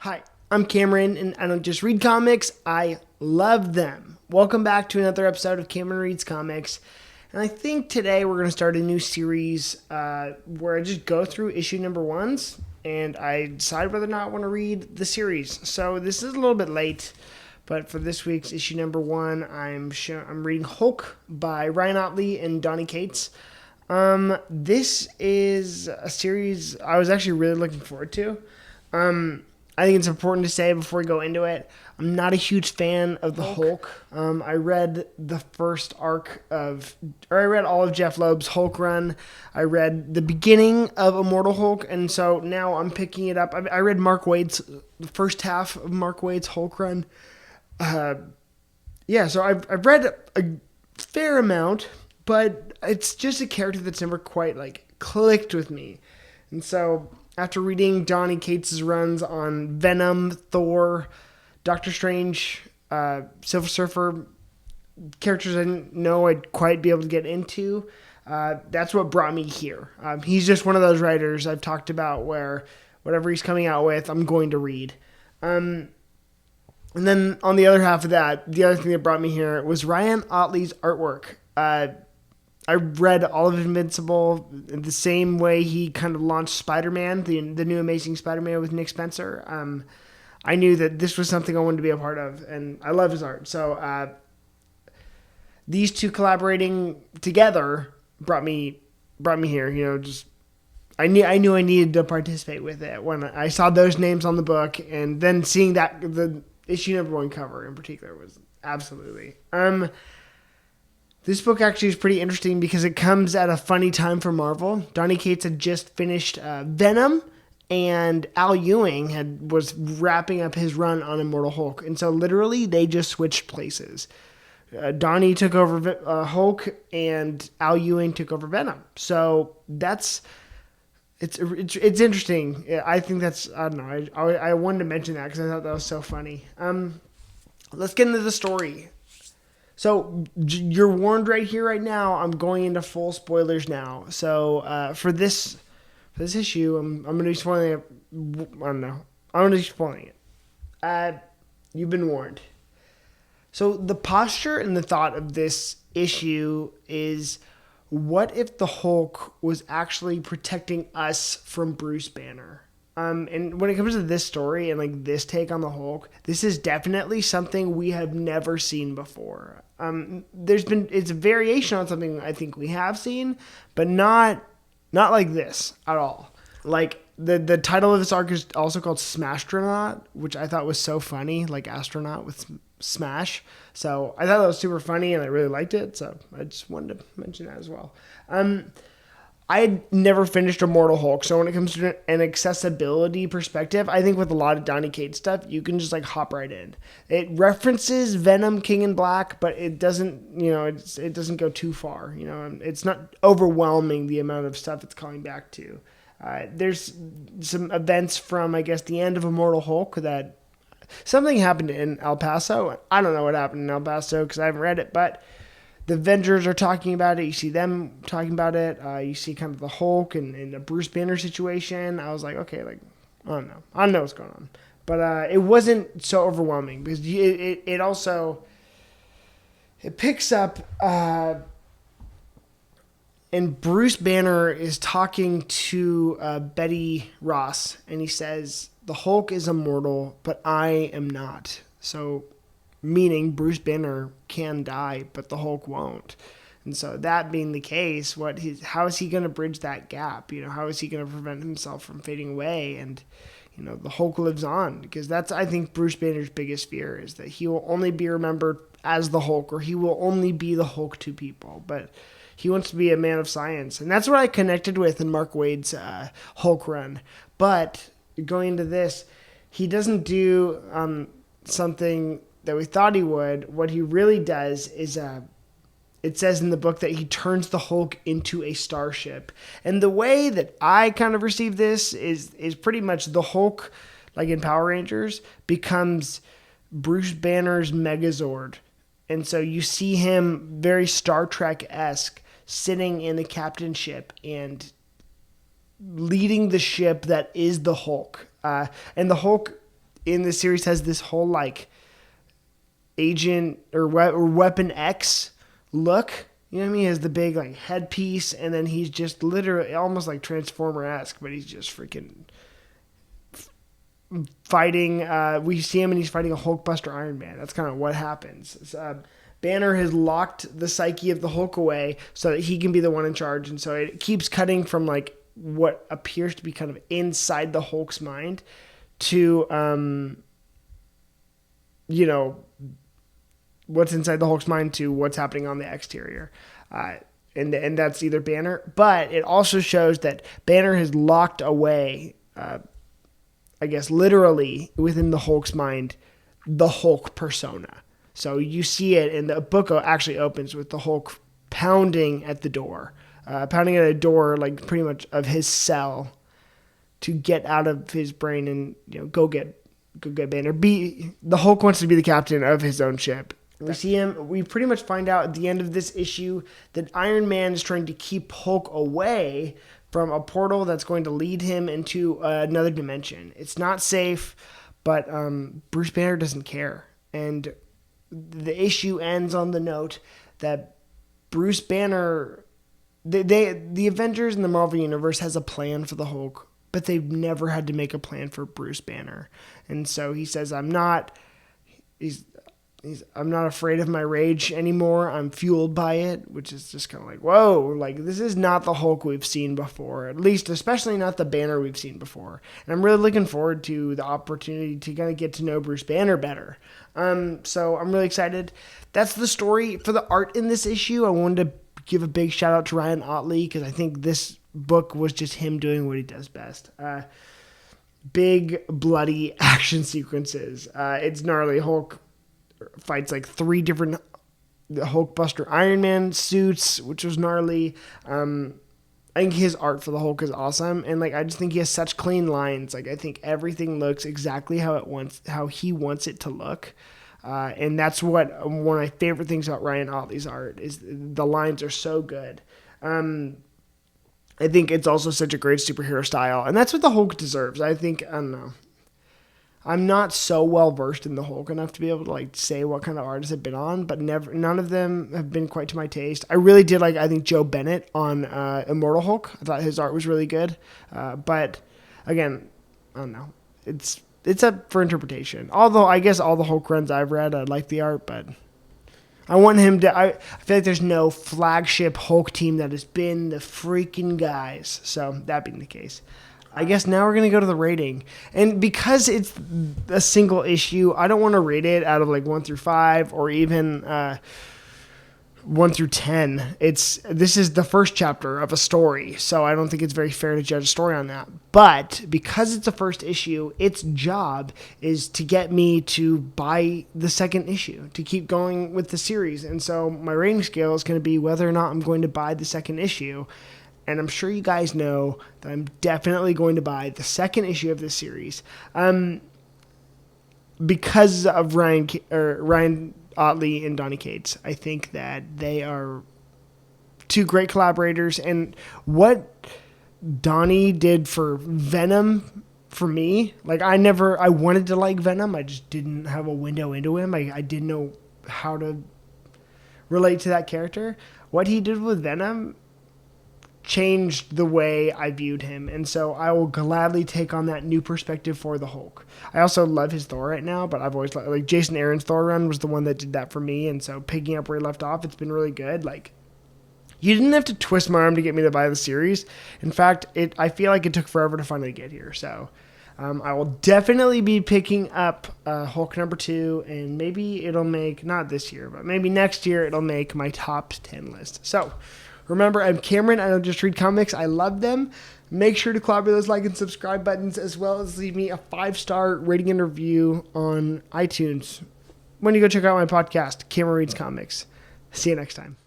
Hi, I'm Cameron, and I don't just read comics, I love them. Welcome back to another episode of Cameron Reads Comics. And I think today we're going to start a new series where I just go through issue number ones and I decide whether or not I want to read the series. So this is a little bit late, but for this week's issue number one, I'm reading Hulk by Ryan Ottley and Donny Cates. This is a series I was actually really looking forward to. I think it's important to say before we go into it, I'm not a huge fan of the Hulk. I read the first I read all of Jeff Loeb's Hulk run. I read the beginning of Immortal Hulk, and so now I'm picking it up. I read the first half of Mark Waid's Hulk run. So I've read a fair amount, but it's just a character that's never quite clicked with me. And so after reading Donny Cates' runs on Venom, Thor, Doctor Strange, Silver Surfer, characters I didn't know I'd quite be able to get into, that's what brought me here. He's just one of those writers I've talked about where whatever he's coming out with, I'm going to read. And then on the other half of that, the other thing that brought me here was Ryan Ottley's artwork. I read all of Invincible the same way he kind of launched Spider-Man, the new Amazing Spider-Man with Nick Spencer. I knew that this was something I wanted to be a part of, and I love his art. So these two collaborating together brought me here. I knew I needed to participate with it when I saw those names on the book, and then seeing that the issue number one cover in particular was absolutely. This book actually is pretty interesting because it comes at a funny time for Marvel. Donny Cates had just finished Venom, and Al Ewing was wrapping up his run on Immortal Hulk. And so literally they just switched places. Donny took over Hulk, and Al Ewing took over Venom. So it's interesting. I think that's, I don't know, I wanted to mention that because I thought that was so funny. Let's get into the story. So you're warned right here, right now. I'm going into full spoilers now. So for this issue, I'm going to be spoiling it. I don't know. I'm going to be spoiling it. You've been warned. So the posture and the thought of this issue is, what if the Hulk was actually protecting us from Bruce Banner? And when it comes to this story and this take on the Hulk, this is definitely something we have never seen before. It's a variation on something I think we have seen, but not like this at all. Like the title of this arc is also called Smashtronaut, which I thought was so funny, like astronaut with smash. So I thought that was super funny and I really liked it. So I just wanted to mention that as well. I had never finished Immortal Hulk, so when it comes to an accessibility perspective, I think with a lot of Donny Cates stuff, you can just hop right in. It references Venom, King in Black, but it doesn't, it doesn't go too far. It's not overwhelming the amount of stuff it's calling back to. There's some events from, I guess, the end of Immortal Hulk that something happened in El Paso. I don't know what happened in El Paso because I haven't read it, but the Avengers are talking about it. You see them talking about it. You see kind of the Hulk and the Bruce Banner situation. I was like, okay, I don't know. I don't know what's going on. But it wasn't so overwhelming because it also, it picks up, and Bruce Banner is talking to Betty Ross, and he says, the Hulk is immortal, but I am not. So meaning Bruce Banner can die, but the Hulk won't. And so that being the case, how is he going to bridge that gap? How is he going to prevent himself from fading away? And, the Hulk lives on, because that's, I think, Bruce Banner's biggest fear, is that he will only be remembered as the Hulk, or he will only be the Hulk to people. But he wants to be a man of science. And that's what I connected with in Mark Waid's Hulk run. But going into this, he doesn't do something that we thought he would. What he really does is, it says in the book that he turns the Hulk into a starship. And the way that I kind of receive this is pretty much the Hulk, like in Power Rangers, becomes Bruce Banner's Megazord. And so you see him very Star Trek-esque sitting in the captain ship and leading the ship that is the Hulk. And the Hulk in the series has this whole like Agent or Weapon X look. You know what I mean? He has the big like headpiece, and then he's just literally almost like Transformer-esque, but he's just freaking fighting. We see him and he's fighting a Hulkbuster Iron Man. That's kind of what happens. Banner has locked the psyche of the Hulk away so that he can be the one in charge, and so it keeps cutting from like what appears to be kind of inside the Hulk's mind to what's inside the Hulk's mind to what's happening on the exterior. And that's either Banner, but it also shows that Banner has locked away, I guess literally within the Hulk's mind, the Hulk persona. So you see it, and the book actually opens with the Hulk pounding at a door like pretty much of his cell to get out of his brain and go get Banner. The Hulk wants to be the captain of his own ship. We see him. We pretty much find out at the end of this issue that Iron Man is trying to keep Hulk away from a portal that's going to lead him into another dimension. It's not safe, but Bruce Banner doesn't care. And the issue ends on the note that Bruce Banner, the Avengers in the Marvel Universe has a plan for the Hulk, but they've never had to make a plan for Bruce Banner. And so he says, I'm not afraid of my rage anymore. I'm fueled by it, which is just kind of like, whoa, like this is not the Hulk we've seen before, at least, especially not the Banner we've seen before. And I'm really looking forward to the opportunity to kind of get to know Bruce Banner better. So I'm really excited. That's the story. For the art in this issue, I wanted to give a big shout out to Ryan Ottley, because I think this book was just him doing what he does best. Big bloody action sequences. It's gnarly. Hulk fights like 3 different Hulkbuster Iron Man suits, which was gnarly. I think his art for the Hulk is awesome, and like I just think he has such clean lines. Like I think everything looks exactly how he wants it to look, and that's what one of my favorite things about Ryan Ottley's art is. The lines are so good. I think it's also such a great superhero style, and that's what the Hulk deserves. I don't know. I'm not so well versed in the Hulk enough to be able to like say what kind of artists have been on, but none of them have been quite to my taste. I really did like, I think, Joe Bennett on Immortal Hulk. I thought his art was really good, but again, I don't know. It's up for interpretation. Although I guess all the Hulk runs I've read, I like the art, but I want him to. I feel like there's no flagship Hulk team that has been the freaking guys. So that being the case, I guess now we're going to go to the rating. And because it's a single issue, I don't want to rate it out of like 1 through 5 or even 1 through 10. This is the first chapter of a story, so I don't think it's very fair to judge a story on that. But because it's a first issue, its job is to get me to buy the second issue, to keep going with the series. And so my rating scale is going to be whether or not I'm going to buy the second issue. And I'm sure you guys know that I'm definitely going to buy the second issue of this series. Because of Ryan Ottley and Donny Cates. I think that they are 2 great collaborators. And what Donny did for Venom, for me, like I wanted to like Venom. I just didn't have a window into him. I didn't know how to relate to that character. What he did with Venom changed the way I viewed him, and so I will gladly take on that new perspective for the Hulk. I also love his Thor right now, but I've always like Jason Aaron's Thor run was the one that did that for me, and so picking up where he left off, it's been really good. Like, you didn't have to twist my arm to get me to buy the series. In fact, I feel like it took forever to finally get here. So I will definitely be picking up Hulk number 2, and maybe it'll make, not this year, but maybe next year it'll make my top 10 list. So remember, I'm Cameron. I don't just read comics. I love them. Make sure to clobber those like and subscribe buttons, as well as leave me a 5-star rating and review on iTunes when you go check out my podcast, Cameron Reads Comics. See you next time.